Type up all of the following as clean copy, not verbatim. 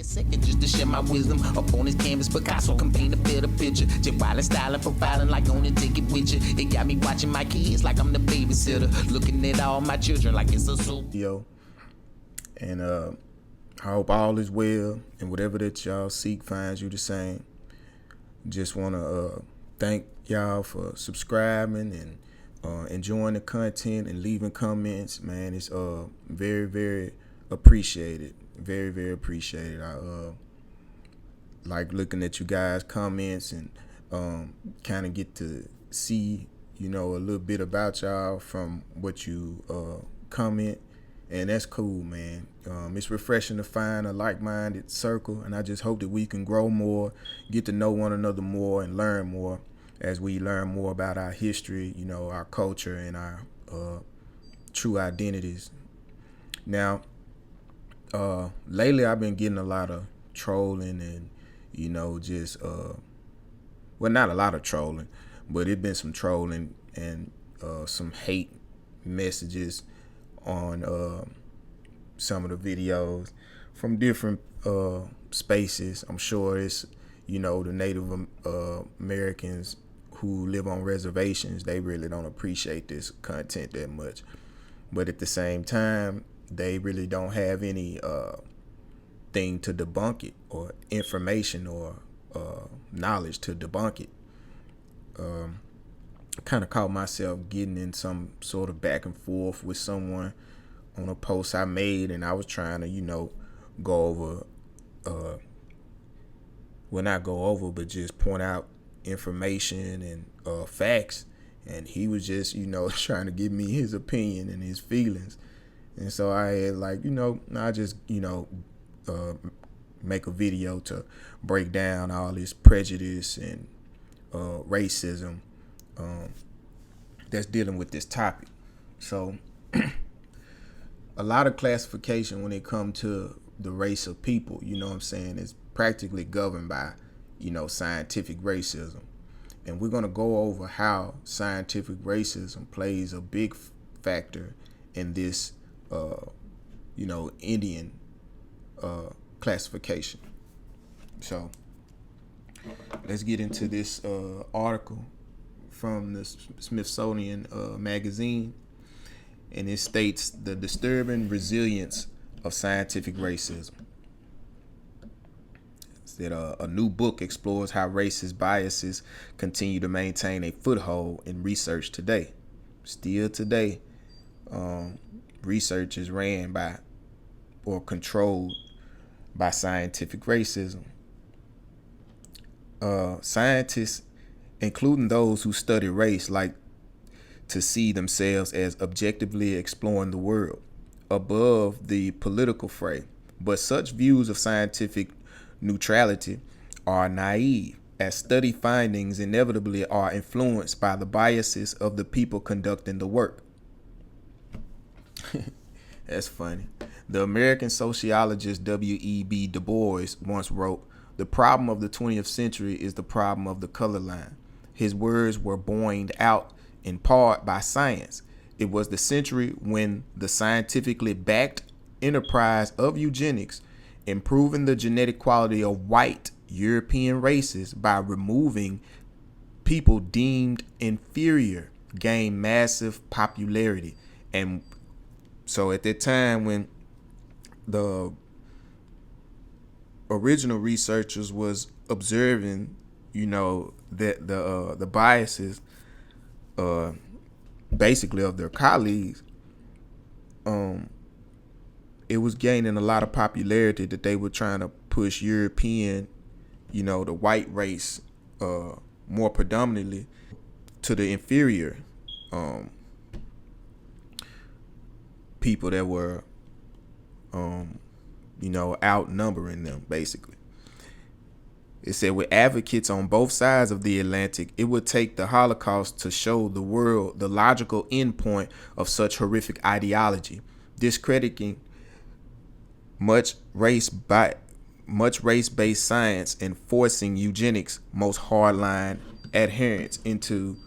a second just to share my wisdom up on his canvas. Picasso can paint a better picture. Just while styling, profiling like on it, take it with you. It got me watching my kids like I'm the babysitter, looking at all my children like it's a soap. Yo, and I hope all is well, and whatever that y'all seek finds you the same. Just want to thank y'all for subscribing and enjoying the content and leaving comments. Man, it's very, very appreciated. Very, very appreciated. I like looking at you guys' comments and kind of get to see, a little bit about y'all from what you comment. And that's cool, man. It's refreshing to find a like-minded circle, and I just hope that we can grow more, get to know one another more, and learn more as we learn more about our history, our culture, and our true identities. Now, lately I've been getting a lot of trolling and, well, not a lot of trolling, but it's been some trolling and some hate messages on some of the videos from different spaces. I'm sure it's, the Native Americans who live on reservations. They really don't appreciate this content that much. But at the same time, they really don't have any thing to debunk it, or information or knowledge to debunk it. I kind of caught myself getting in some sort of back and forth with someone on a post I made, and I was trying to, go over, well, not go over, but just point out information and facts. And he was just, trying to give me his opinion and his feelings. And so I had I just, make a video to break down all this prejudice and racism that's dealing with this topic. So a lot of classification when it comes to the race of people, is practically governed by, scientific racism. And we're going to go over how scientific racism plays a big factor in this, Indian classification. So let's get into this article from the Smithsonian magazine, and it states the disturbing resilience of scientific racism. It said a new book explores how racist biases continue to maintain a foothold in research today. Still today, research is ran by or controlled by scientific racism. Scientists, including those who study race, like to see themselves as objectively exploring the world above the political fray. But such views of scientific neutrality are naive, as study findings inevitably are influenced by the biases of the people conducting the work. That's funny. The American sociologist W.E.B. Du Bois once wrote, "The problem of the 20th century is the problem of the color line." His words were buoyed out in part by science. It was the century when the scientifically backed enterprise of eugenics, improving the genetic quality of white European races by removing people deemed inferior, gained massive popularity. And so at that time when the original researchers was observing, that the biases basically of their colleagues, it was gaining a lot of popularity that they were trying to push European, the white race more predominantly to the inferior people that were outnumbering them, basically. It said, with advocates on both sides of the Atlantic, it would take the Holocaust to show the world the logical endpoint of such horrific ideology, discrediting much race-based science and forcing eugenics' most hardline adherents into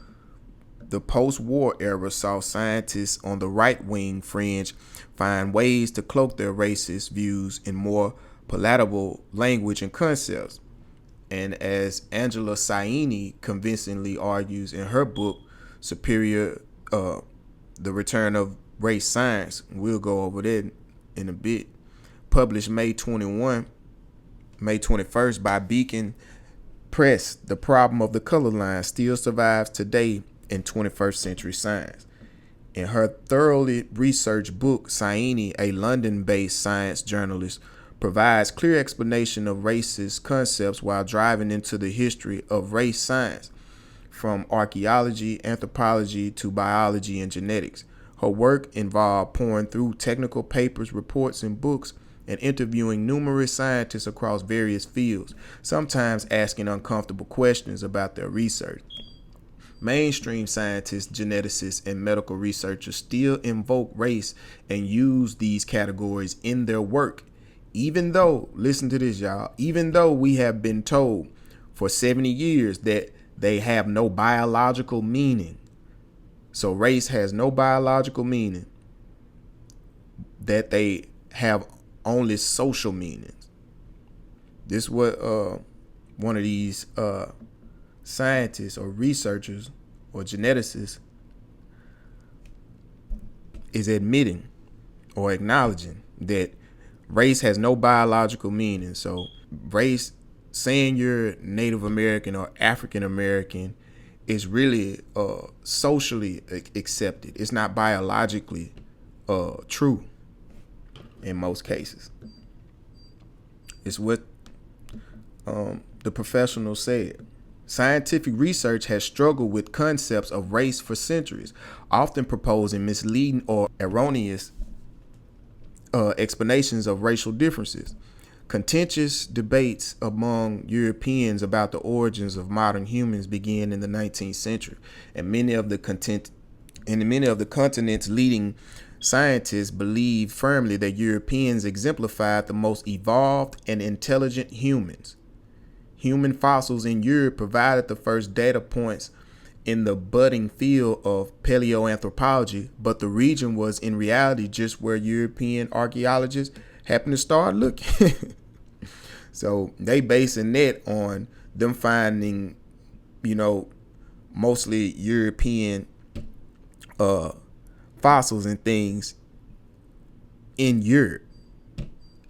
the post-war era saw scientists on the right-wing fringe find ways to cloak their racist views in more palatable language and concepts. And as Angela Saini convincingly argues in her book, Superior, The Return of Race Science, we'll go over that in a bit, published May 21st by Beacon Press, the problem of the color line still survives today in 21st century science. In her thoroughly researched book, Saini, a London-based science journalist, provides clear explanation of racist concepts while driving into the history of race science, from archaeology, anthropology to biology and genetics. Her work involved pouring through technical papers, reports, and books, and interviewing numerous scientists across various fields, sometimes asking uncomfortable questions about their research. Mainstream scientists, geneticists, and medical researchers still invoke race and use these categories in their work, even though, listen to this, y'all, even though we have been told for 70 years that they have no biological meaning. So race has no biological meaning, that they have only social meanings. This is what one of these scientists or researchers or geneticists is admitting or acknowledging, that race has no biological meaning. So race, saying you're Native American or African American, is really socially accepted. It's not biologically true in most cases. It's what the professional said. Scientific research has struggled with concepts of race for centuries, often proposing misleading or erroneous explanations of racial differences. Contentious debates among Europeans about the origins of modern humans began in the 19th century, and many of the continent's leading scientists believe firmly that Europeans exemplified the most evolved and intelligent humans. Human fossils in Europe provided the first data points in the budding field of paleoanthropology, but the region was in reality just where European archaeologists happened to start looking. So they basing that on them finding, mostly European fossils and things in Europe,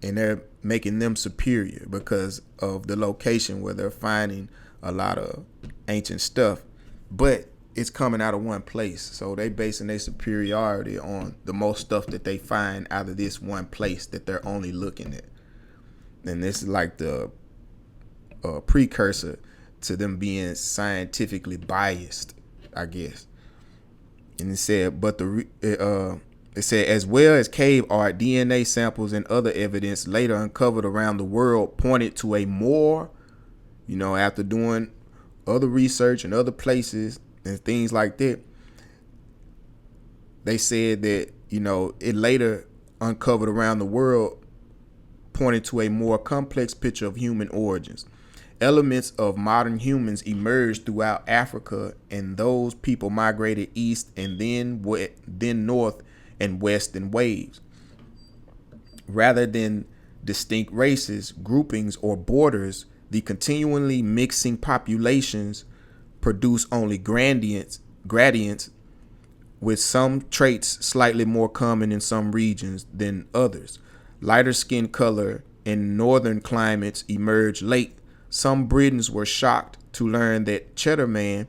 and they're making them superior because of the location where they're finding a lot of ancient stuff, but it's coming out of one place. So they basing their superiority on the most stuff that they find out of this one place that they're only looking at. And this is like the precursor to them being scientifically biased, I guess. And it said, it said, as well as cave art, DNA samples, and other evidence later uncovered around the world pointed to a more, after doing other research in other places and things like that, they said that, it later uncovered around the world pointed to a more complex picture of human origins. Elements of modern humans emerged throughout Africa, and those people migrated east and then north and west in waves. Rather than distinct races, groupings, or borders, the continually mixing populations produce only gradients, with some traits slightly more common in some regions than others. Lighter skin color in northern climates emerged late. Some Britons were shocked to learn that Cheddar Man,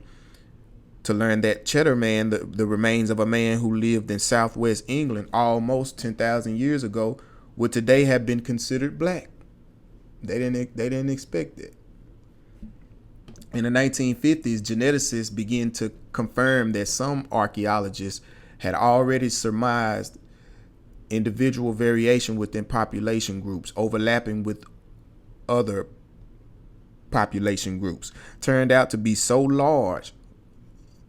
the remains of a man who lived in southwest England almost 10,000 years ago, would today have been considered black. They didn't expect it. In the 1950s, geneticists began to confirm that some archaeologists had already surmised individual variation within population groups overlapping with other population groups turned out to be so large,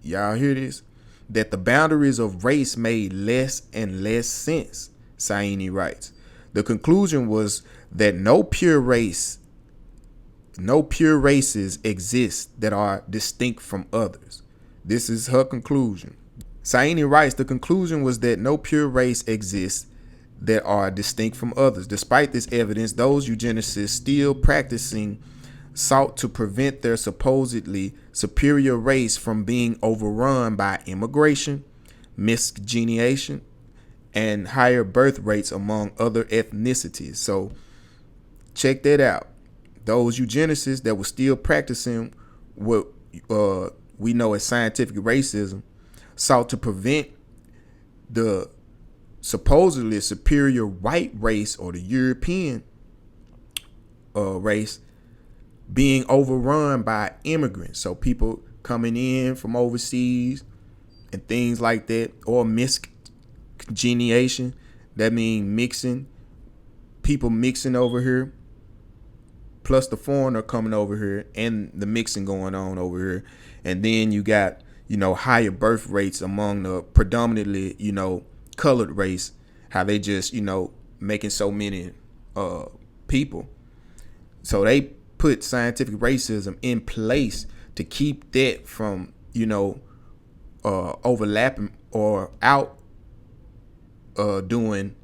y'all hear this, that the boundaries of race made less and less sense, Saini writes. The conclusion was that no pure races exist that are distinct from others. This is her conclusion. Saini writes, the conclusion was that no pure race exists that are distinct from others. Despite this evidence, those eugenicists still practicing sought to prevent their supposedly superior race from being overrun by immigration, miscegenation, and higher birth rates among other ethnicities. So check that out. Those eugenicists that were still practicing what we know as scientific racism sought to prevent the supposedly superior white race or the European race being overrun by immigrants. So people coming in from overseas and things like that, or miscegenation. That means mixing, people mixing over here, plus the foreigner coming over here and the mixing going on over here. And then you got, higher birth rates among the predominantly, colored race, how they just, making so many people. So they put scientific racism in place to keep that from, overlapping or out doing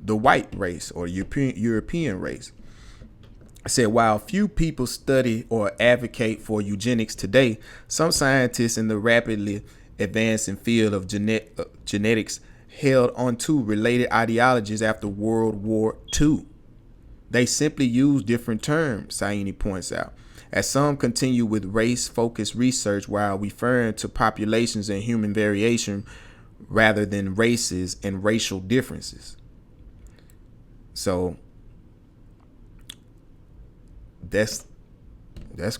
the white race or European race. I said, while few people study or advocate for eugenics today, some scientists in the rapidly advancing field of genetics held onto related ideologies after World War II. They simply use different terms, Saini points out, as some continue with race-focused research while referring to populations and human variation rather than races and racial differences. So that's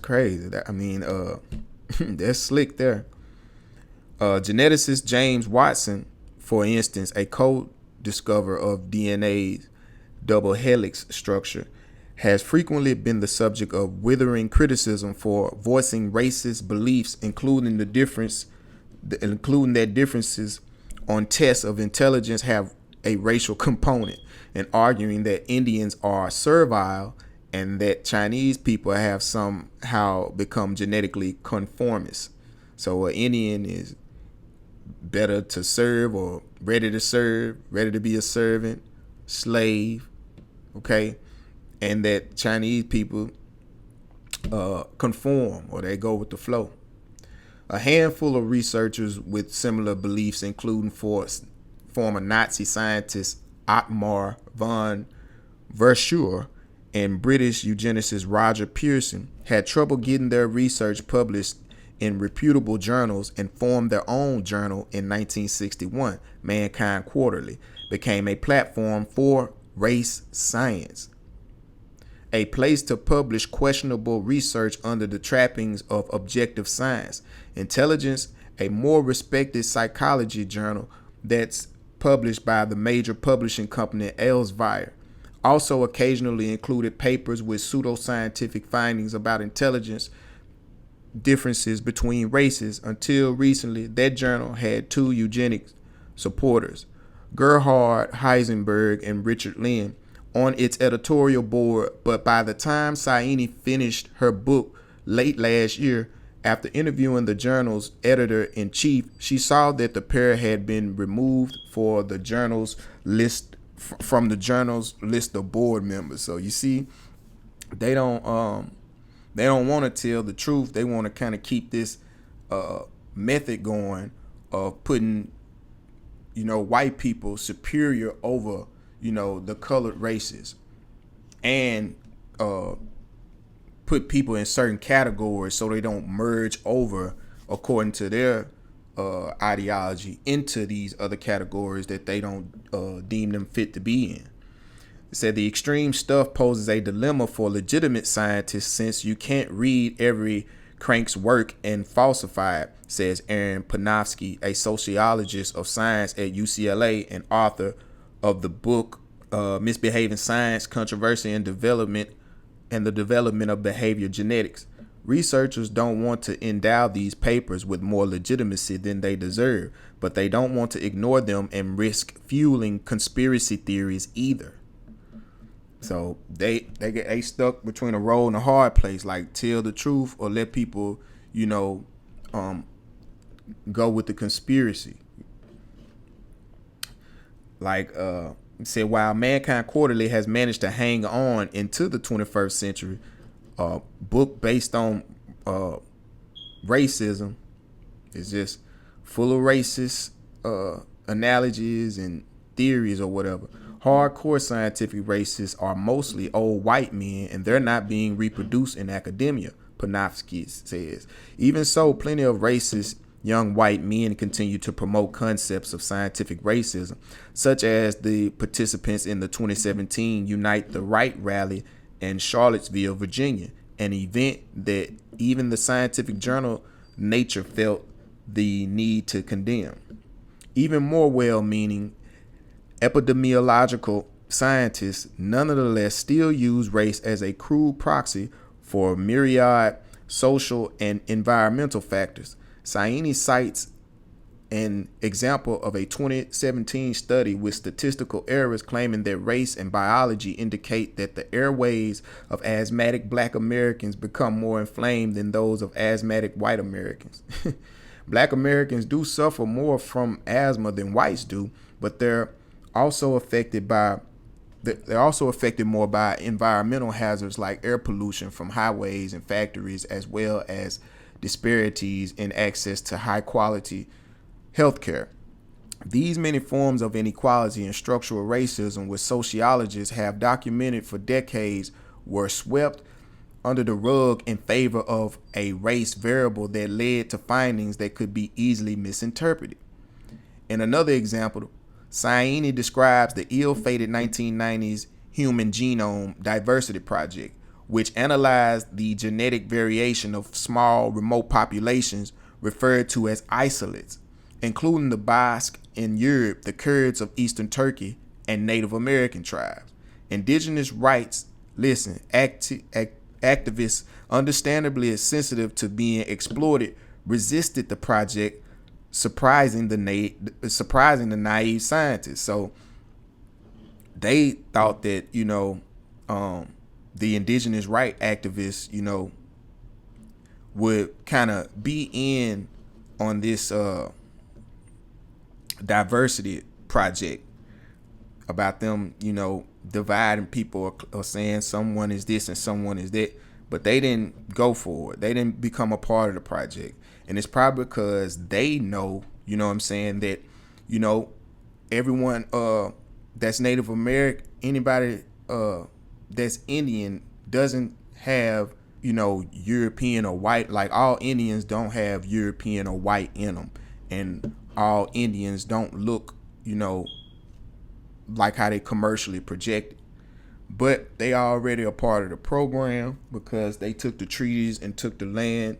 crazy. That's slick there. Geneticist James Watson, for instance, a co-discoverer of DNA's double helix structure, has frequently been the subject of withering criticism for voicing racist beliefs, including that differences on tests of intelligence have a racial component, and arguing that Indians are servile and that Chinese people have somehow become genetically conformist. So an Indian is better to serve or ready to be a servant, slave, okay? And that Chinese people conform, or they go with the flow. A handful of researchers with similar beliefs, including former Nazi scientist Otmar von Verschuur and British eugenicist Roger Pearson, had trouble getting their research published in reputable journals and formed their own journal in 1961. Mankind Quarterly became a platform for race science, a place to publish questionable research under the trappings of objective science. Intelligence, a more respected psychology journal that's published by the major publishing company Elsevier, also occasionally included papers with pseudoscientific findings about intelligence differences between races. Until recently, that journal had two eugenics supporters, Gerhard Heisenberg and Richard Lynn, on its editorial board. But by the time Saini finished her book late last year, after interviewing the journal's editor-in-chief, she saw that the pair had been removed from the journal's list of board members. So you see, they don't want to tell the truth. They want to kind of keep this method going of putting, white people superior over, the colored races, and put people in certain categories so they don't merge over according to their ideology into these other categories that they don't deem them fit to be in. It said the extreme stuff poses a dilemma for legitimate scientists since you can't read every crank's work and falsify it, says Aaron Panofsky, a sociologist of science at UCLA and author of the book Misbehaving Science, Controversy and Development and the Development of Behavior Genetics. Researchers don't want to endow these papers with more legitimacy than they deserve, but they don't want to ignore them and risk fueling conspiracy theories either. So they stuck between a road and a hard place, like tell the truth or let people, go with the conspiracy. Like said, while Mankind Quarterly has managed to hang on into the 21st century, a book based on racism is just full of racist analogies and theories or whatever. Hardcore scientific racists are mostly old white men, and they're not being reproduced in academia, Panofsky says. Even so, plenty of racist young white men continue to promote concepts of scientific racism, such as the participants in the 2017 Unite the Right rally in Charlottesville, Virginia, an event that even the scientific journal Nature felt the need to condemn. Even more well-meaning epidemiological scientists nonetheless still use race as a crude proxy for myriad social and environmental factors. Saini cites an example of a 2017 study with statistical errors claiming that race and biology indicate that the airways of asthmatic black Americans become more inflamed than those of asthmatic white Americans. Black Americans do suffer more from asthma than whites do, but they're also affected more by environmental hazards like air pollution from highways and factories, as well as disparities in access to high quality healthcare. These many forms of inequality and structural racism, which sociologists have documented for decades, were swept under the rug in favor of a race variable that led to findings that could be easily misinterpreted. In another example, Saini describes the ill-fated 1990s Human Genome Diversity Project, which analyzed the genetic variation of small remote populations referred to as isolates, including the Basque in Europe, the Kurds of eastern Turkey, and Native American tribes. Indigenous rights, activists, understandably sensitive to being exploited, resisted the project, surprising the naive scientists. So they thought that, the indigenous right activists, would kind of be in on this diversity project about them, dividing people or saying someone is this and someone is that. But they didn't go for it. They didn't become a part of the project. And it's probably because they know, that, everyone that's Native American, anybody that's Indian doesn't have, European or white. Like, all Indians don't have European or white in them. And all Indians don't look, like how they commercially project it. But they are already a part of the program because they took the treaties and took the land,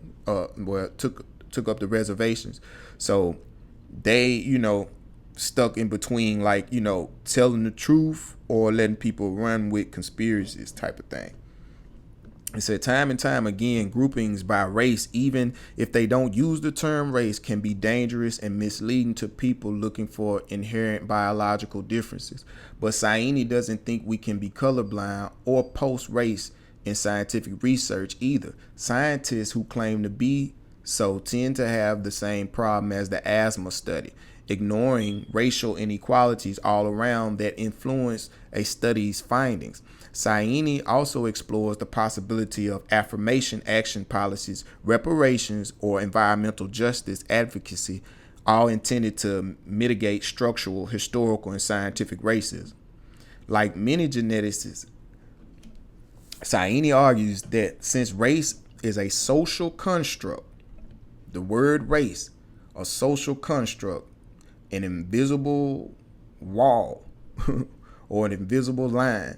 took up the reservations. So they, stuck in between, like, telling the truth or letting people run with conspiracies type of thing. It said time and time again, groupings by race, even if they don't use the term race, can be dangerous and misleading to people looking for inherent biological differences. But Saini doesn't think we can be colorblind or post-race in scientific research either. Scientists who claim to be so tend to have the same problem as the asthma study, ignoring racial inequalities all around that influence a study's findings. Saini also explores the possibility of affirmation action policies, reparations, or environmental justice advocacy, all intended to mitigate structural, historical, and scientific racism. Like many geneticists, Saini argues that since race is a social construct, the word race, a social construct, an invisible wall or an invisible line,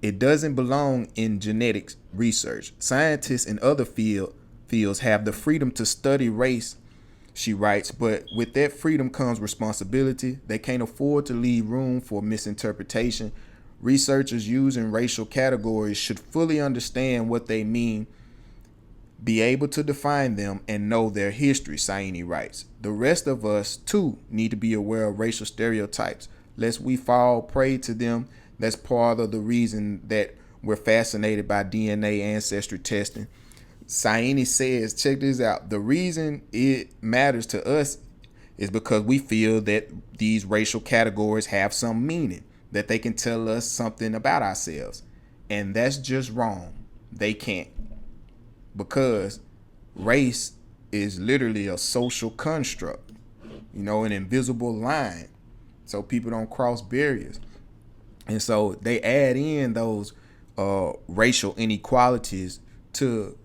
it doesn't belong in genetics research. Scientists in other fields have the freedom to study race, she writes, but with that freedom comes responsibility. They can't afford to leave room for misinterpretation. Researchers using racial categories should fully understand what they mean, be able to define them, and know their history, Saini writes. The rest of us, too, need to be aware of racial stereotypes, lest we fall prey to them. That's part of the reason that we're fascinated by DNA ancestry testing. Saini says, check this out, the reason it matters to us is because we feel that these racial categories have some meaning, that they can tell us something about ourselves. And that's just wrong. They can't. Because race is literally a social construct, an invisible line. So people don't cross barriers. And so they add in those racial inequalities to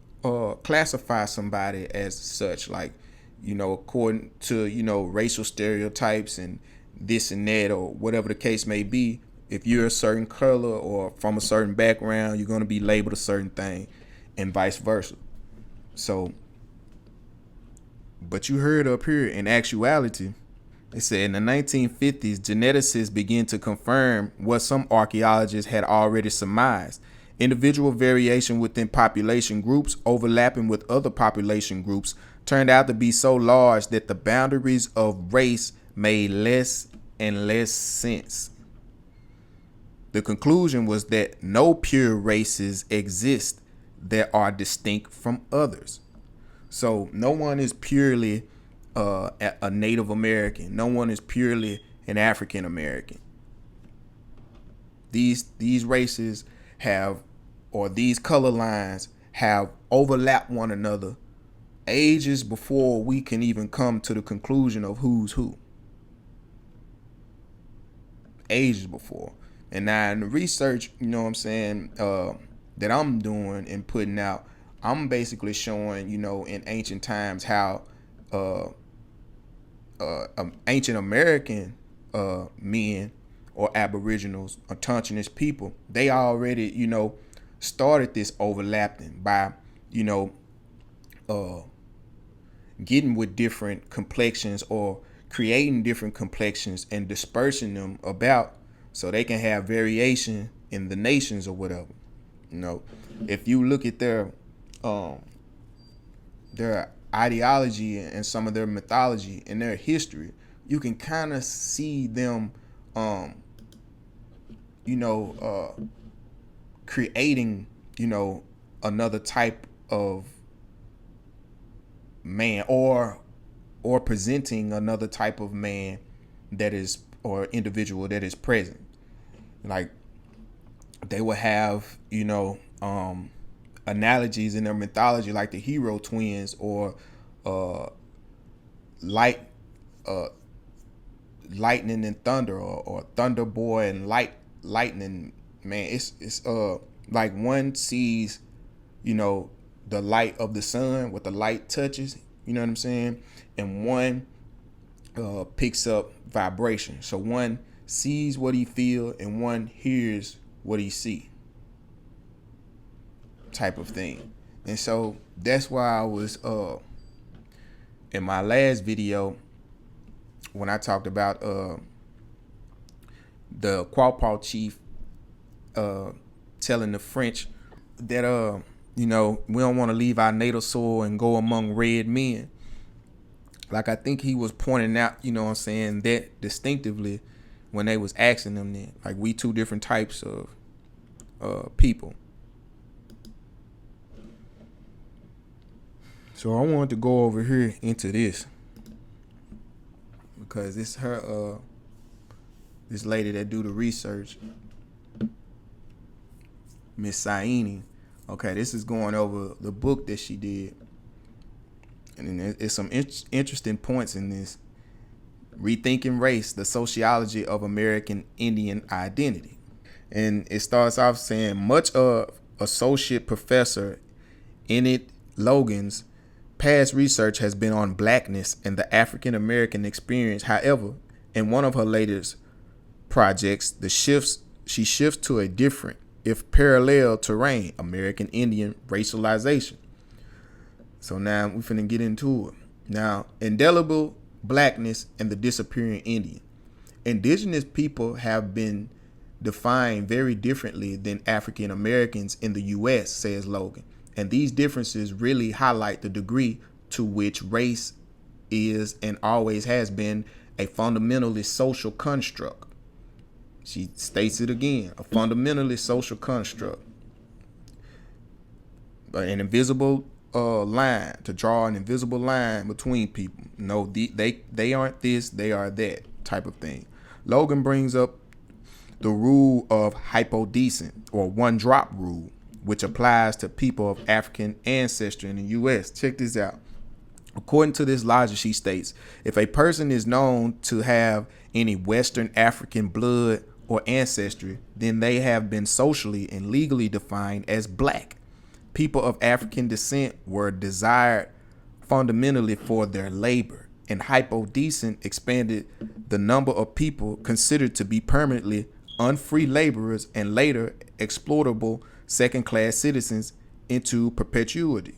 classify somebody as such, like, according to, racial stereotypes and this and that, or whatever the case may be. If you're a certain color or from a certain background, you're going to be labeled a certain thing, and vice versa. So, but you heard up here, in actuality, it said in the 1950s, geneticists began to confirm what some archaeologists had already surmised. Individual variation within population groups overlapping with other population groups turned out to be so large that the boundaries of race made less and less sense. The conclusion was that no pure races exist that are distinct from others. So no one is purely a Native American. No one is purely an African American. These races have, or these color lines have overlapped one another ages before we can even come to the conclusion of who's who. Ages before. And now in the research, that I'm doing and putting out, I'm basically showing, in ancient times how ancient American men or aboriginals, autochthonous people, they already, started this overlapping by, getting with different complexions or creating different complexions and dispersing them about so they can have variation in the nations or whatever. If you look at their ideology and some of their mythology and their history, you can kind of see them, creating, another type of man or presenting another type of man that is, or individual that is present. Like they will have, analogies in their mythology, like the hero twins or lightning and thunder, or thunder boy and lightning man. It's like one sees, the light of the sun, what the light touches, you know what I'm saying? And one picks up vibration. So one sees what he feel and one hears what he see, type of thing. And so that's why I was in my last video, when I talked about the Quapaw chief telling the French that we don't want to leave our native soil and go among red men. Like, I think he was pointing out, that distinctively when they was asking them that, like, we two different types of people. So I wanted to go over here into this because it's her, this lady that do the research, Miss Saini. Okay, this is going over the book that she did. And it's some interesting points in this. Rethinking Race, the Sociology of American Indian Identity. And it starts off saying, much of Associate Professor Enid Logan's past research has been on blackness and the African American experience. However, in one of her latest projects, she shifts to a different, if parallel terrain, American Indian racialization. So now we're finna get into it. Now, indelible blackness and the disappearing Indian. Indigenous people have been defined very differently than African Americans in the U.S., says Logan. And these differences really highlight the degree to which race is and always has been a fundamentally social construct. She states it again, a fundamentally social construct. An invisible line, to draw an invisible line between people. No, they aren't this, they are that type of thing. Logan brings up the rule of hypodecent, or one drop rule, which applies to people of African ancestry in the U.S. Check this out. According to this logic, she states, if a person is known to have any Western African blood or ancestry, then they have been socially and legally defined as black. People of African descent were desired fundamentally for their labor, and hypodecent expanded the number of people considered to be permanently unfree laborers and later exploitable second-class citizens into perpetuity.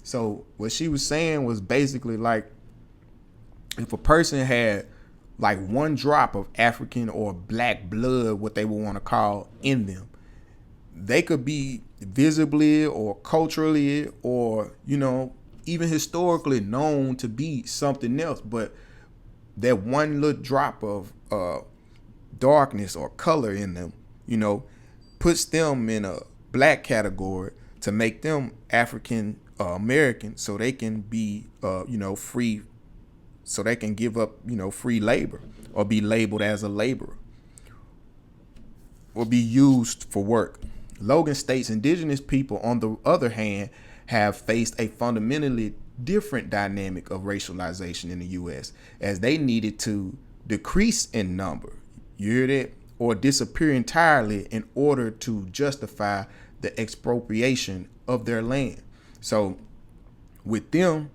So what she was saying was basically like, if a person had like one drop of African or black blood, what they would want to call, in them, they could be visibly or culturally or, even historically known to be something else. But that one little drop of darkness or color in them, puts them in a black category to make them African American, so they can be, free, so they can give up, free labor or be labeled as a laborer or be used for work. Logan states indigenous people, on the other hand, have faced a fundamentally different dynamic of racialization in the U.S., as they needed to decrease in number, you hear that, or disappear entirely in order to justify the expropriation of their land. So with them,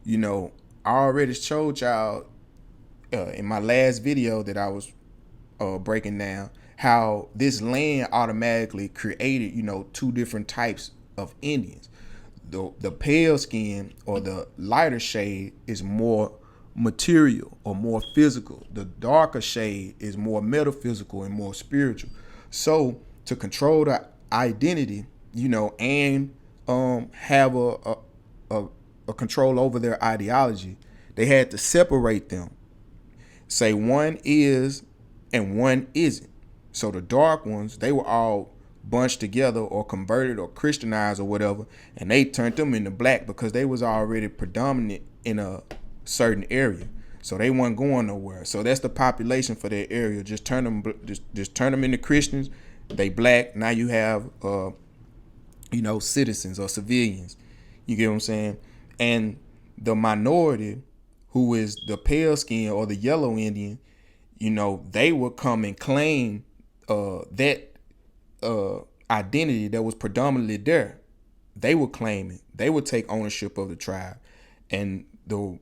I already showed y'all in my last video that I was breaking down how this land automatically created, two different types of Indians. The pale skin or the lighter shade is more material or more physical. The darker shade is more metaphysical and more spiritual. So to control the identity, and have a control over their ideology, they had to separate them. Say one is and one isn't. So the dark ones, they were all bunched together or converted or Christianized or whatever, and they turned them into black because they was already predominant in a certain area. So they weren't going nowhere. So that's the population for that area. Just turn them into Christians. They black. Now you have citizens or civilians. You get what I'm saying? And the minority, who is the pale skin or the yellow Indian, they would come and claim that identity that was predominantly there. They would claim it. They would take ownership of the tribe, and the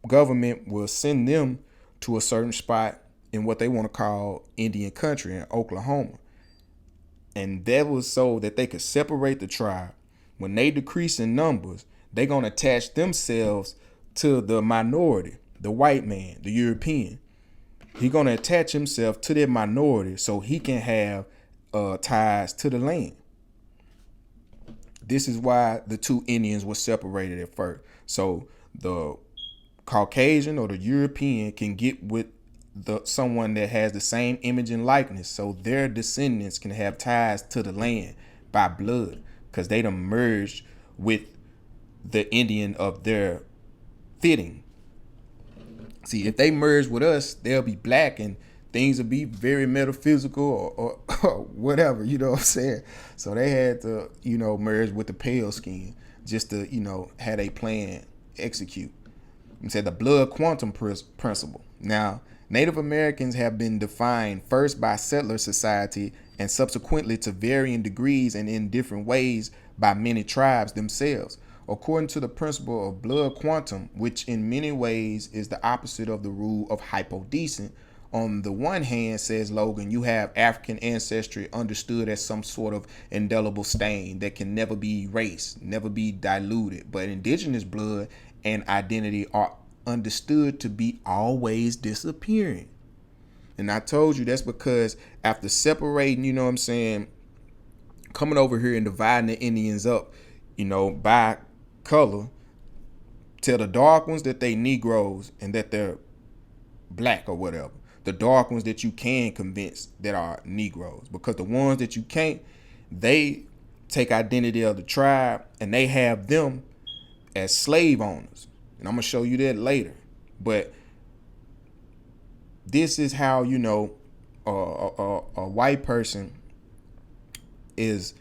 government will send them to a certain spot in what they want to call Indian country in Oklahoma. And that was so that they could separate the tribe. When they decrease in numbers, they're going to attach themselves to the minority, the white man, the European. He's going to attach himself to that minority so he can have ties to the land. This is why the two Indians were separated at first. So the Caucasian or the European can get with someone that has the same image and likeness, so their descendants can have ties to the land by blood, because they done merged with the Indian of their fitting. See, if they merge with us, they'll be black and things will be very metaphysical or whatever, you know what I'm saying? So they had to, merge with the pale skin just to, have a plan execute. And said the blood quantum principle. Now, Native Americans have been defined first by settler society and subsequently to varying degrees and in different ways by many tribes themselves. According to the principle of blood quantum, which in many ways is the opposite of the rule of hypodecent, on the one hand, says Logan, you have African ancestry understood as some sort of indelible stain that can never be erased, never be diluted. But indigenous blood and identity are understood to be always disappearing. And I told you that's because after separating, coming over here and dividing the Indians up, by color, tell the dark ones that they Negroes and that they're black or whatever. The dark ones that you can convince that are Negroes, because the ones that you can't, they take identity of the tribe, and they have them as slave owners. And I'm gonna show you that later. But this is how, you know, a white person is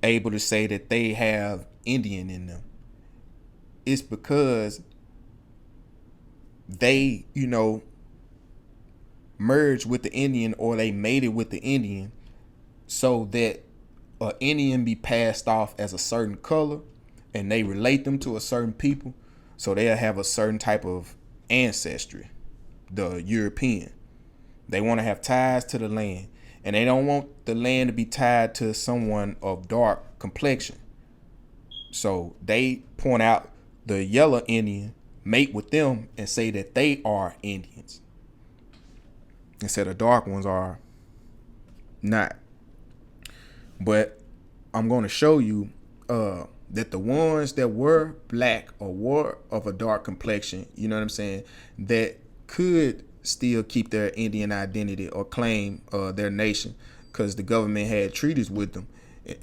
able to say that they have Indian in them. It's because they, you know, merged with the Indian, or they made it with the Indian, so that an Indian be passed off as a certain color, and they relate them to a certain people, so they'll have a certain type of ancestry. The European, they want to have ties to the land, and they don't want the land to be tied to someone of dark complexion. So they point out the yellow Indian, mate with them, and say that they are Indians, instead of dark ones are not. But I'm going to show you that the ones that were black or were of a dark complexion, you know what I'm saying, that could still keep their Indian identity or claim their nation, because the government had treaties with them.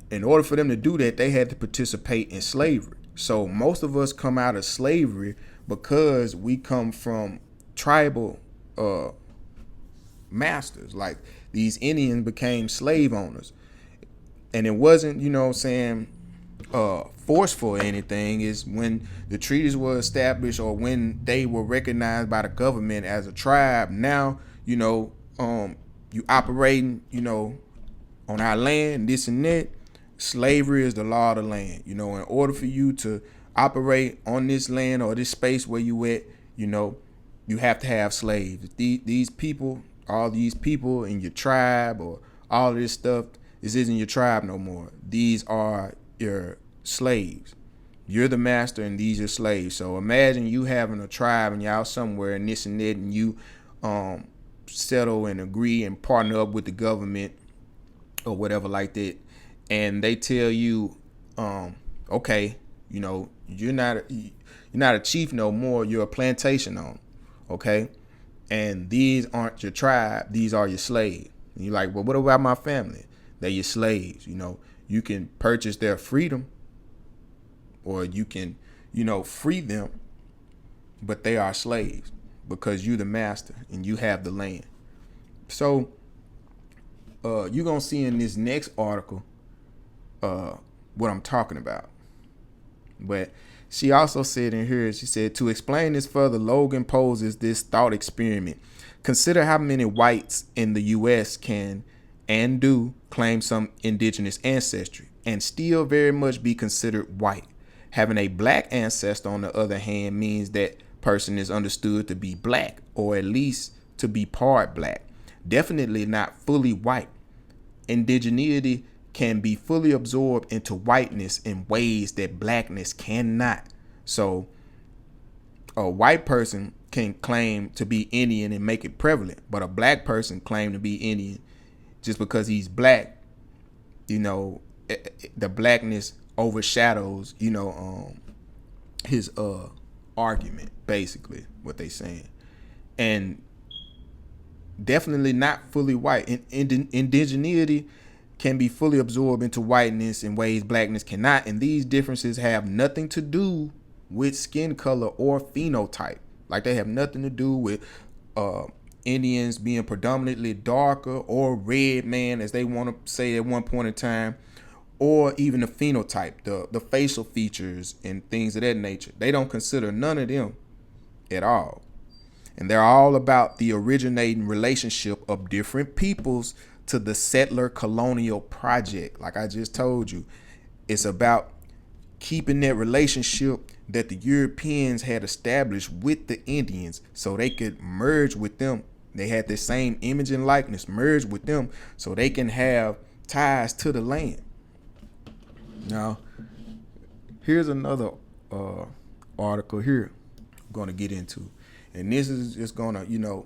In order for them to do that, they had to participate in slavery. So most of us come out of slavery because we come from tribal masters. Like, these Indians became slave owners. And it wasn't, you know what I'm saying, forceful or anything. Is when the treaties were established, or when they were recognized by the government as a tribe. Now, you know, you operating, you know, on our land, this and that. Slavery is the law of the land. You know, in order for you to operate on this land or this space where you at, you know, you have to have slaves. These people, all these people in your tribe, or all of this stuff, this isn't your tribe no more. These are your slaves. You're the master and these are slaves. So imagine you having a tribe and y'all somewhere and this and that, and you settle and agree and partner up with the government or whatever like that, and they tell you, okay, you know, you're not a chief no more, you're a plantation owner, okay, and these aren't your tribe, these are your slaves. And you're like, well, what about my family? They're your slaves. You know, you can purchase their freedom, or you can, you know, free them, but they are slaves because you the master and you have the land. So you're going to see in this next article what I'm talking about. But she also said in here, she said, to explain this further, Logan poses this thought experiment. Consider how many whites in the U.S. can and do claim some indigenous ancestry and still very much be considered white. Having a black ancestor, on the other hand, means that person is understood to be black, or at least to be part black, definitely not fully white. Indigeneity can be fully absorbed into whiteness in ways that blackness cannot. So a white person can claim to be Indian and make it prevalent, but a black person claim to be Indian just because he's black. You know, the blackness overshadows, you know, his argument, basically what they saying. And definitely not fully white. Indigeneity can be fully absorbed into whiteness in ways blackness cannot, and these differences have nothing to do with skin color or phenotype. Like, they have nothing to do with Indians being predominantly darker or red man, as they want to say at one point in time, or even the phenotype, the facial features and things of that nature. They don't consider none of them at all. And they're all about the originating relationship of different peoples to the settler colonial project. Like I just told you, it's about keeping that relationship that the Europeans had established with the Indians so they could merge with them. They had the same image and likeness, merge with them so they can have ties to the land. Now, here's another article here I'm going to get into. And this is just going to, you know,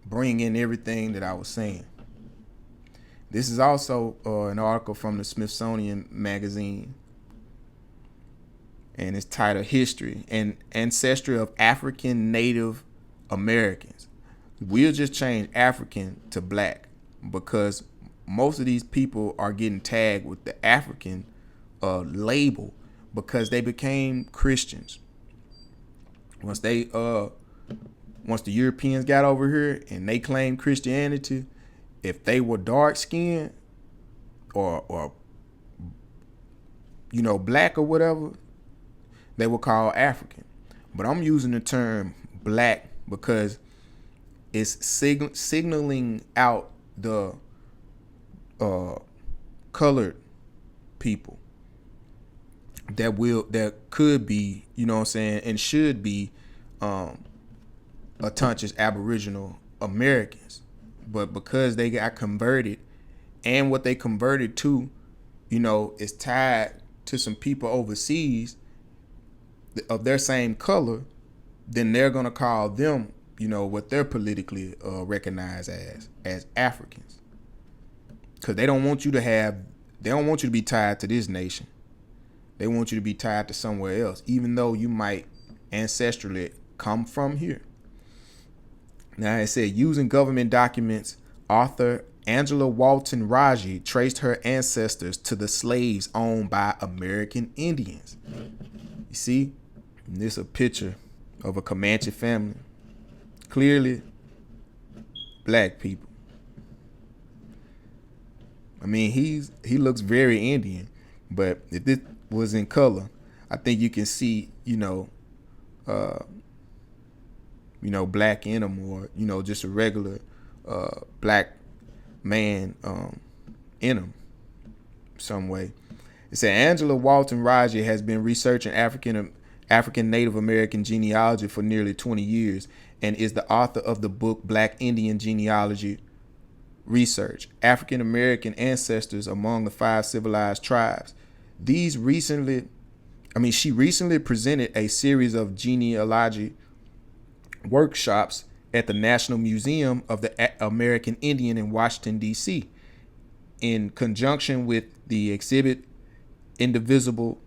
bring in everything that I was saying. This is also an article from the Smithsonian Magazine. And it's titled History and Ancestry of African Native Americans. We'll just change African to black because most of these people are getting tagged with the African label because they became Christians. Once the Europeans got over here and they claimed Christianity, if they were dark skinned or black or whatever, they were called African. But I'm using the term black because it's signaling out the colored people that could be, and should be Atunch's Aboriginal Americans. But because they got converted, and what they converted to, is tied to some people overseas of their same color, then they're gonna call them, what they're politically recognized as Africans. Because they don't want you to be tied to this nation. They want you to be tied to somewhere else, even though you might ancestrally come from here. Now it said, using government documents, author Angela Walton Raji traced her ancestors to the slaves owned by American Indians. You see, this is a picture of a Comanche family. Clearly, black people. I mean, he looks very Indian, but if this was in color, I think you can see, black in him, or just a regular black man in him some way. It said Angela Walton Raji has been researching African Native American genealogy for nearly 20 years and is the author of the book Black Indian Genealogy Research, African American Ancestors Among the 5 Civilized Tribes. She recently presented a series of genealogy workshops at the National Museum of the American Indian in Washington, D.C. in conjunction with the exhibit Indivisible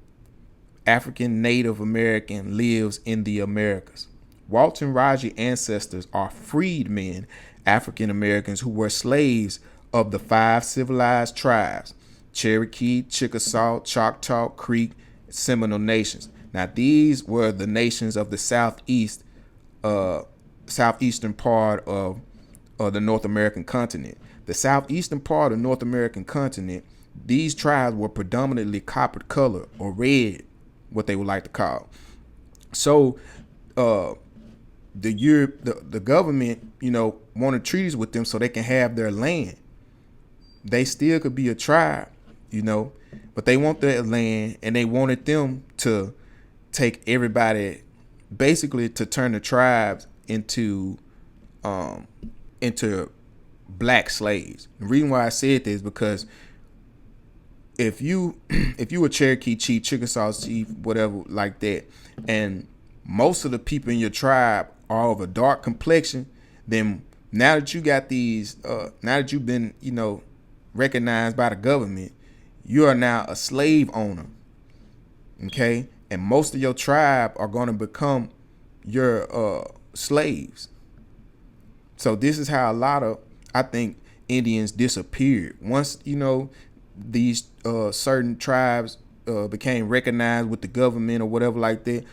African Native American Lives in the Americas. Walton Raji ancestors are freedmen, African Americans who were slaves of the 5 civilized tribes: Cherokee, Chickasaw, Choctaw, Creek, Seminole nations. Now, these were the nations of the southeastern part of the North American continent. The southeastern part of the North American continent, these tribes were predominantly copper color, or red, what they would like to call. So the government, wanted treaties with them so they can have their land. They still could be a tribe, but they want their land, and they wanted them to take everybody, basically to turn the tribes into black slaves. The reason why I said this is because if you a Cherokee chief, Chickasaw chief, whatever like that, and most of the people in your tribe are of a dark complexion, then now that you got these, now that you've been, recognized by the government, you are now a slave owner. Okay, and most of your tribe are going to become your slaves. So this is how a lot of, I think, Indians disappeared. Once, these certain tribes became recognized with the government or whatever like that,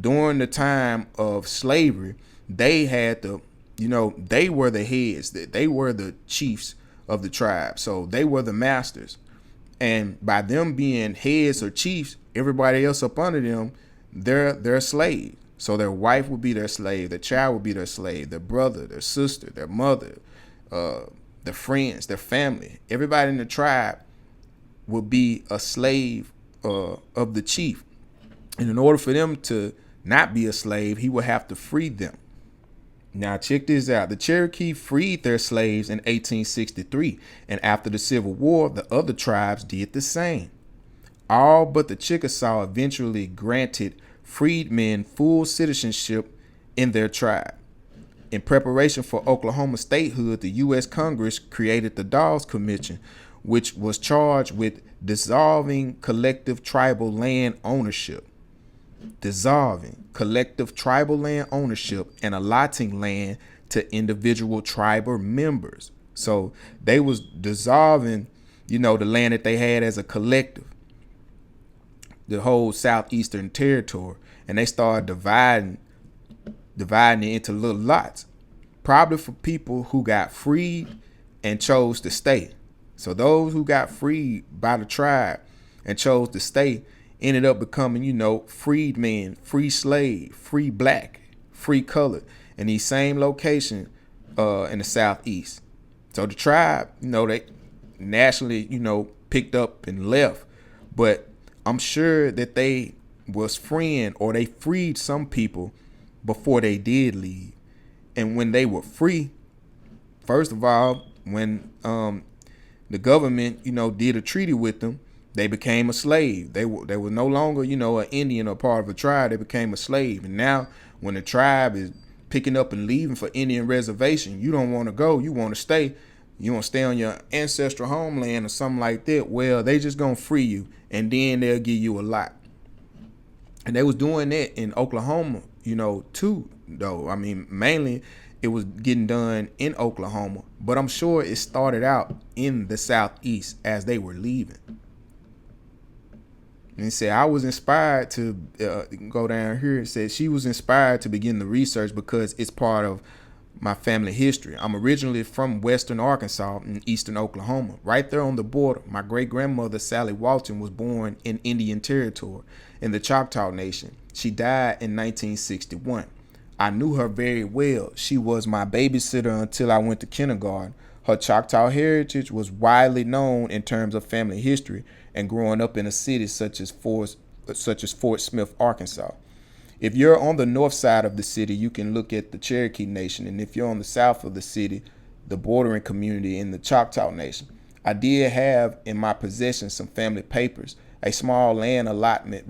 during the time of slavery, they had to, they were the heads, they were the chiefs of the tribe. So they were the masters. And by them being heads or chiefs, everybody else up under them, they're slaves. So their wife would be their slave, their child would be their slave, their brother, their sister, their mother, their friends, their family. Everybody in the tribe would be a slave of the chief. And in order for them to not be a slave, he would have to free them. Now check this out. The Cherokee freed their slaves in 1863, and after the Civil War, the other tribes did the same. All but the Chickasaw eventually granted freedmen full citizenship in their tribe. In preparation for Oklahoma statehood, the U.S. Congress created the Dawes Commission, which was charged with dissolving collective tribal land ownership. Dissolving collective tribal land ownership and allotting land to individual tribal members. So they was dissolving, the land that they had as a collective, the whole southeastern territory, and they started dividing it into little lots, probably for people who got freed and chose to stay. So those who got freed by the tribe and chose to stay ended up becoming, freedmen, free slave, free black, free colored in these same locations in the southeast. So the tribe, they nationally, picked up and left, but I'm sure that they was freeing, or they freed some people before they did leave. And when they were free, first of all, when the government, did a treaty with them, they became a slave. They were no longer, an Indian or part of a tribe. They became a slave. And now when the tribe is picking up and leaving for Indian reservation, you don't want to go. You want to stay. You want to stay on your ancestral homeland or something like that. Well, they just going to free you, and then they'll give you a lot. And they was doing that in Oklahoma, too, though. I mean, mainly it was getting done in Oklahoma, but I'm sure it started out in the southeast as they were leaving. And he said, I was inspired to go down here. It said she was inspired to begin the research because it's part of my family history. I'm originally from western Arkansas and eastern Oklahoma, right there on the border. My great-grandmother, Sally Walton, was born in Indian Territory in the Choctaw Nation. She died in 1961. I knew her very well. She was my babysitter until I went to kindergarten. Her Choctaw heritage was widely known in terms of family history and growing up in a city such as Fort Smith, Arkansas. If you're on the north side of the city, you can look at the Cherokee Nation. And if you're on the south of the city, the bordering community in the Choctaw Nation. I did have in my possession some family papers, a small land allotment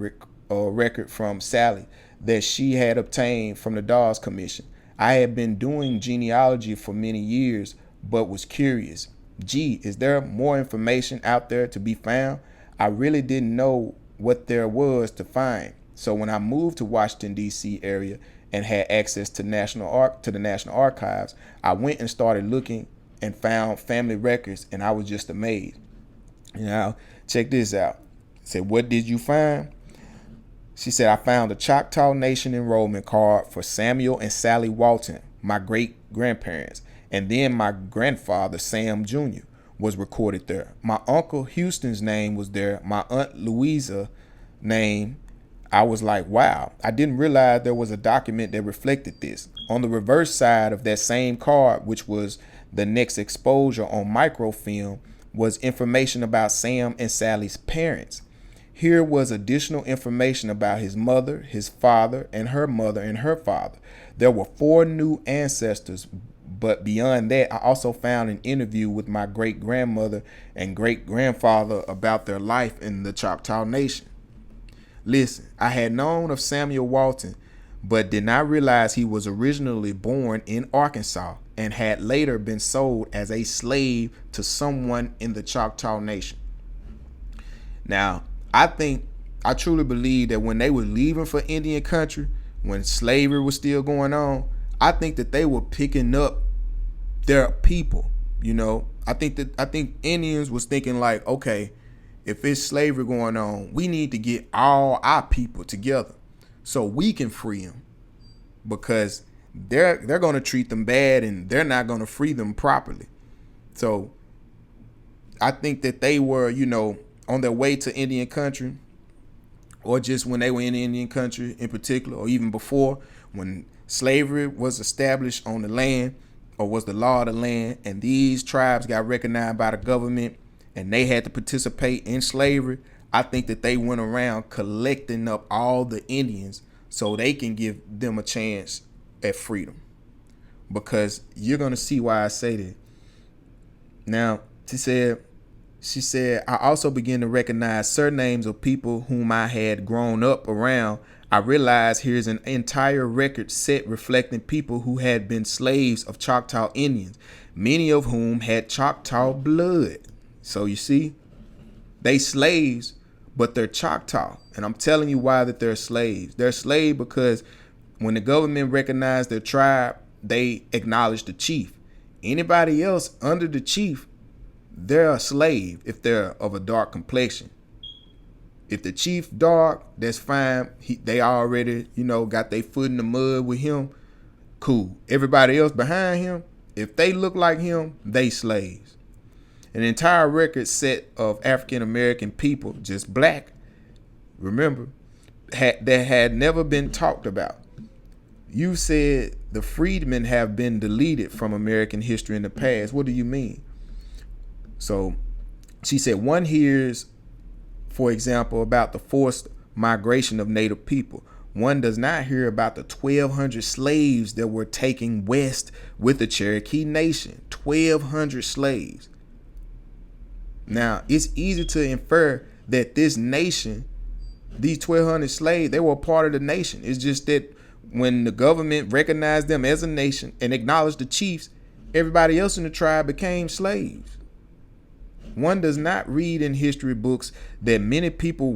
record from Sally that she had obtained from the Dawes Commission. I had been doing genealogy for many years, but was curious. Gee, is there more information out there to be found? I really didn't know what there was to find. So when I moved to Washington, D.C. area and had access to the National Archives, I went and started looking and found family records, and I was just amazed. Now, check this out. I said, what did you find? She said, I found a Choctaw Nation enrollment card for Samuel and Sally Walton, my great-grandparents, and then my grandfather, Sam Jr., was recorded there. My uncle Houston's name was there. My aunt Louisa name. I was like, wow, I didn't realize there was a document that reflected this. On the reverse side of that same card, which was the next exposure on microfilm, was information about Sam and Sally's parents. Here was additional information about his mother, his father, and her mother and her father. There were 4 new ancestors, but beyond that, I also found an interview with my great-grandmother and great-grandfather about their life in the Choctaw Nation. Listen, I had known of Samuel Walton, but did not realize he was originally born in Arkansas and had later been sold as a slave to someone in the Choctaw Nation. Now, I truly believe that when they were leaving for Indian country, when slavery was still going on, I think that they were picking up their people. I think Indians was thinking like, okay, if it's slavery going on, we need to get all our people together so we can free them, because they're going to treat them bad and they're not going to free them properly. So I think that they were, on their way to Indian country, or just when they were in Indian country in particular, or even before, when slavery was established on the land, or was the law of the land, and these tribes got recognized by the government and they had to participate in slavery. I think that they went around collecting up all the Indians so they can give them a chance at freedom. Because you're going to see why I say that. Now, she said, I also began to recognize surnames of people whom I had grown up around. I realized here's an entire record set reflecting people who had been slaves of Choctaw Indians, many of whom had Choctaw blood. So you see, they slaves, but they're Choctaw. And I'm telling you why that they're slaves. They're slaves because when the government recognized their tribe, they acknowledged the chief. Anybody else under the chief, they're a slave if they're of a dark complexion. If the chief dark, that's fine. They already, got their foot in the mud with him. Cool. Everybody else behind him, if they look like him, they slaves. An entire record set of African American people, just black, remember, that had never been talked about. You said the freedmen have been deleted from American history in the past. What do you mean? So she said one hears, for example, about the forced migration of Native people. One does not hear about the 1,200 slaves that were taken west with the Cherokee Nation. 1,200 slaves. Now, it's easy to infer that this nation, these 1,200 slaves, they were a part of the nation. It's just that when the government recognized them as a nation and acknowledged the chiefs, everybody else in the tribe became slaves. One does not read in history books that many people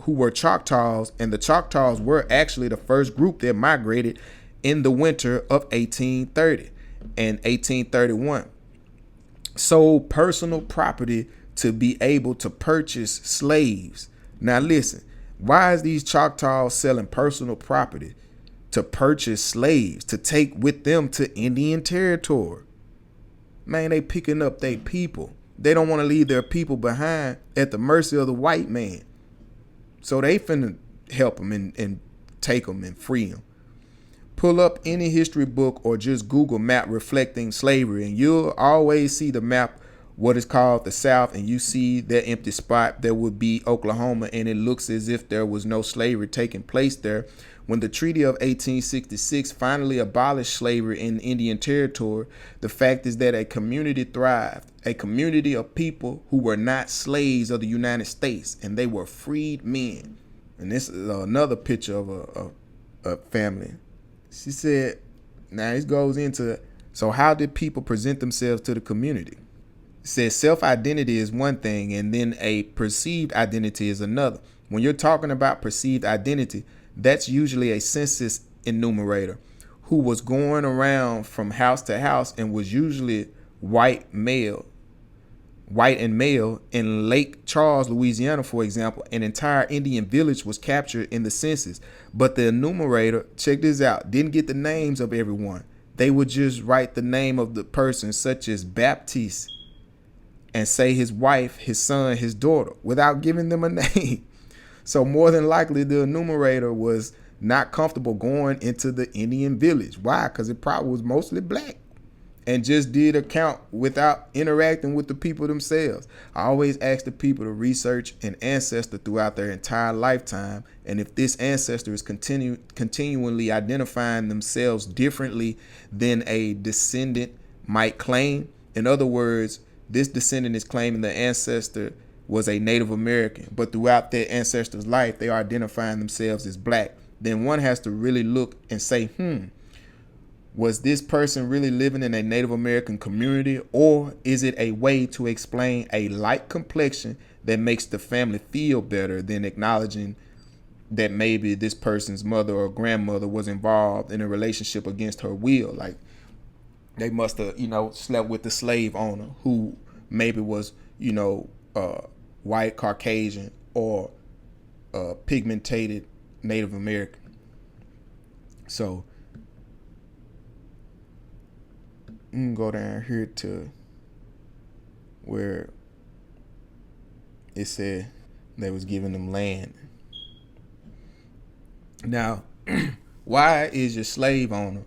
who were Choctaws, and the Choctaws were actually the first group that migrated in the winter of 1830 and 1831. Sold personal property to be able to purchase slaves. Now listen, why is these Choctaws selling personal property to purchase slaves to take with them to Indian territory? Man, they picking up their people. They don't want to leave their people behind at the mercy of the white man. So they finna help them and take them and free them. Pull up any history book or just Google map reflecting slavery, and you'll always see the map, what is called the South, and you see that empty spot that would be Oklahoma, and it looks as if there was no slavery taking place there. When the Treaty of 1866 finally abolished slavery in Indian Territory, the fact is that a community thrived, a community of people who were not slaves of the United States, and they were freed men. And this is another picture of a family. She said, now this goes into, so how did people present themselves to the community? It says self-identity is one thing, and then a perceived identity is another. When you're talking about perceived identity, that's usually a census enumerator who was going around from house to house and was usually white and male. In Lake Charles, Louisiana, for example, an entire Indian village was captured in the census. But the enumerator, check this out, didn't get the names of everyone. They would just write the name of the person, such as Baptiste, and say his wife, his son, his daughter, without giving them a name. So more than likely, the enumerator was not comfortable going into the Indian village. Why? Because it probably was mostly black and just did a count without interacting with the people themselves. I always ask the people to research an ancestor throughout their entire lifetime. And if this ancestor is continually identifying themselves differently than a descendant might claim, in other words, this descendant is claiming the ancestor was a Native American, but throughout their ancestor's life, they are identifying themselves as black, then one has to really look and say, was this person really living in a Native American community, or is it a way to explain a light complexion that makes the family feel better than acknowledging that maybe this person's mother or grandmother was involved in a relationship against her will? Like they must have, slept with the slave owner who maybe was, white, Caucasian, or pigmented Native American. So I'm gonna go down here to where it said they was giving them land. Now, why is your slave owner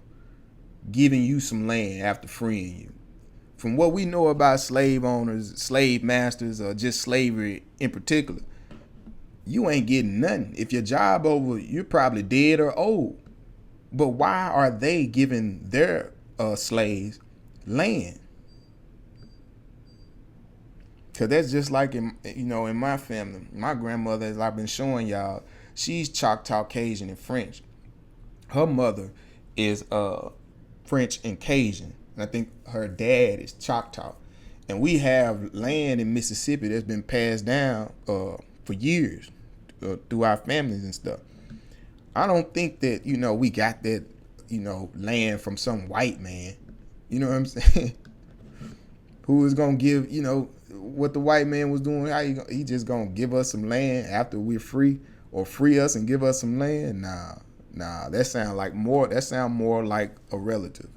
giving you some land after freeing you? From what we know about slave owners, slave masters, or just slavery in particular, you ain't getting nothing. If your job over, you're probably dead or old. But why are they giving their slaves land? Because that's just like in my family. My grandmother, as I've been showing y'all, she's Choctaw, Cajun, and French. Her mother is French and Cajun. And I think her dad is Choctaw. And we have land in Mississippi that's been passed down for years through our families and stuff. I don't think that, we got that, land from some white man. You know what I'm saying? who is gonna give, what the white man was doing? He just gonna give us some land after we're free, or free us and give us some land? Nah, that sound more like a relative.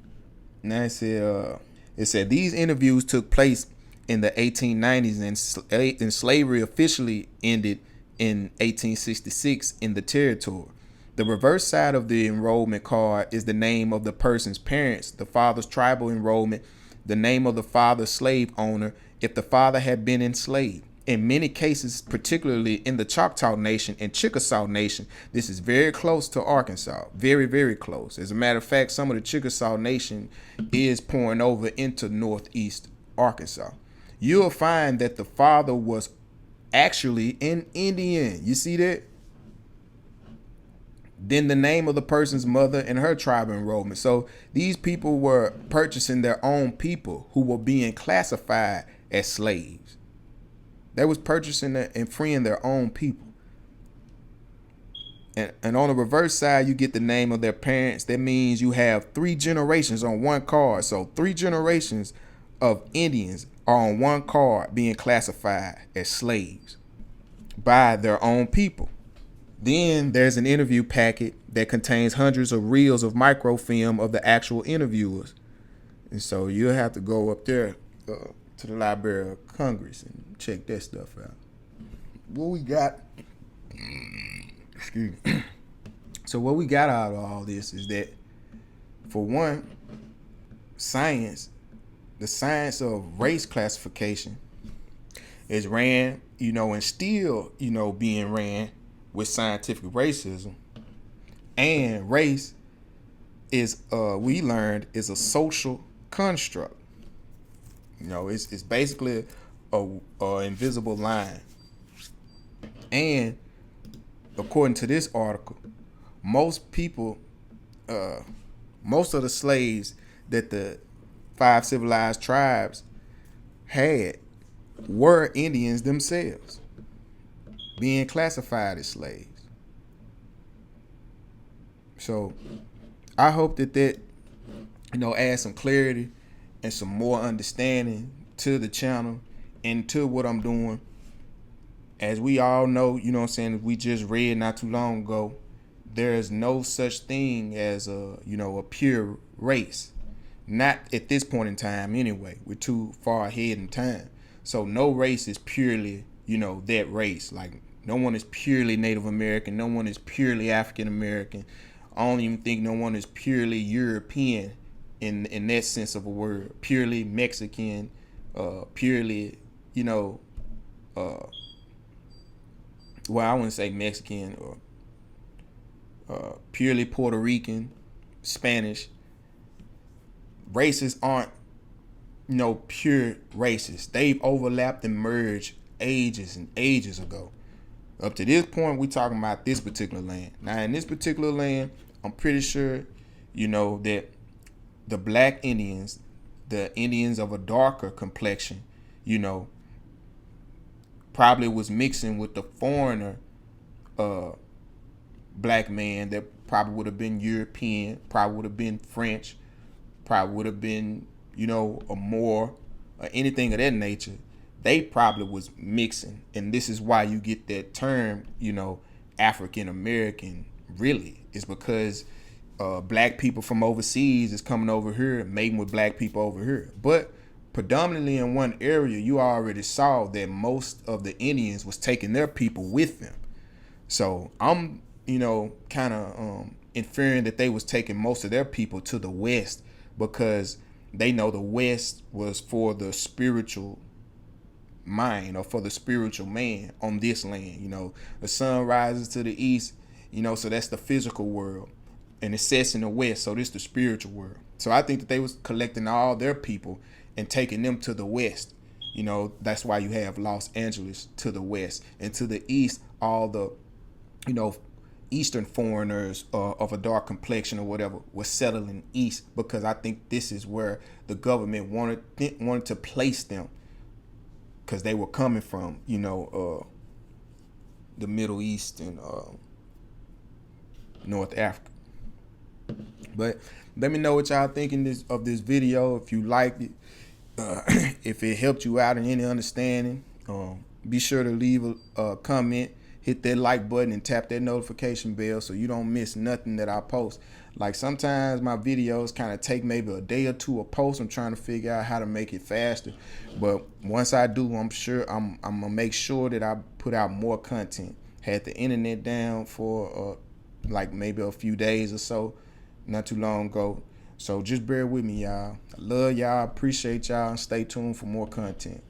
Now it said these interviews took place in the 1890s, and slavery officially ended in 1866 in the territory. The reverse side of the enrollment card is the name of the person's parents, the father's tribal enrollment, the name of the father's slave owner if the father had been enslaved. In many cases, particularly in the Choctaw Nation and Chickasaw Nation, this is very close to Arkansas. Very, very close. As a matter of fact, some of the Chickasaw Nation is pouring over into northeast Arkansas. You'll find that the father was actually an Indian. You see that? Then the name of the person's mother and her tribal enrollment. So these people were purchasing their own people who were being classified as slaves. They was purchasing and freeing their own people. And on the reverse side, you get the name of their parents. That means you have 3 generations on one card. So 3 generations of Indians are on one card being classified as slaves by their own people. Then there's an interview packet that contains hundreds of reels of microfilm of the actual interviewers. And so you'll have to go up there to the Library of Congress and check that stuff out. What we got, excuse me. So what we got out of all this is that, for one, the science of race classification is ran, and still, being ran with scientific racism. And race is, we learned, is a social construct. It's basically a invisible line. And according to this article, most of the slaves that the 5 civilized tribes had were Indians themselves, being classified as slaves. So I hope that adds some clarity and some more understanding to the channel and to what I'm doing. As we all know, we just read not too long ago, there is no such thing as a pure race. Not at this point in time anyway. We're too far ahead in time. So no race is purely, that race. Like, no one is purely Native American. No one is purely African American. I don't even think no one is purely European in that sense of a word. Purely Mexican, purely, I wouldn't say Mexican, or purely Puerto Rican, Spanish. Races aren't, pure races. They've overlapped and merged ages and ages ago. Up to this point, we're talking about this particular land. Now, in this particular land, I'm pretty sure, that the black Indians, the Indians of a darker complexion, probably was mixing with the foreigner black man that probably would have been European, probably would have been French, probably would have been, a Moor, or anything of that nature. They probably was mixing. And this is why you get that term, African American, really. It's because black people from overseas is coming over here, mating with black people over here. But predominantly in one area, you already saw that most of the Indians was taking their people with them. So I'm, kind of inferring that they was taking most of their people to the West, because they know the West was for the spiritual mind, or for the spiritual man on this land. The sun rises to the east, so that's the physical world, and it sets in the west, so this the spiritual world. So I think that they was collecting all their people and taking them to the west. That's why you have Los Angeles to the west, and to the east, all the eastern foreigners of a dark complexion or whatever was settling east, because I think this is where the government wanted to place them, because they were coming from the Middle East and North Africa. But let me know what y'all thinking of this video. If you liked it, If it helped you out in any understanding, be sure to leave a comment, hit that like button, and tap that notification bell so you don't miss nothing that I post. Like sometimes my videos kind of take maybe a day or two a post. I'm trying to figure out how to make it faster, but once I do, I'm sure I'm gonna make sure that I put out more content. Had the internet down for like maybe a few days or so, not too long ago. So just bear with me, y'all. I love y'all, appreciate y'all, and stay tuned for more content.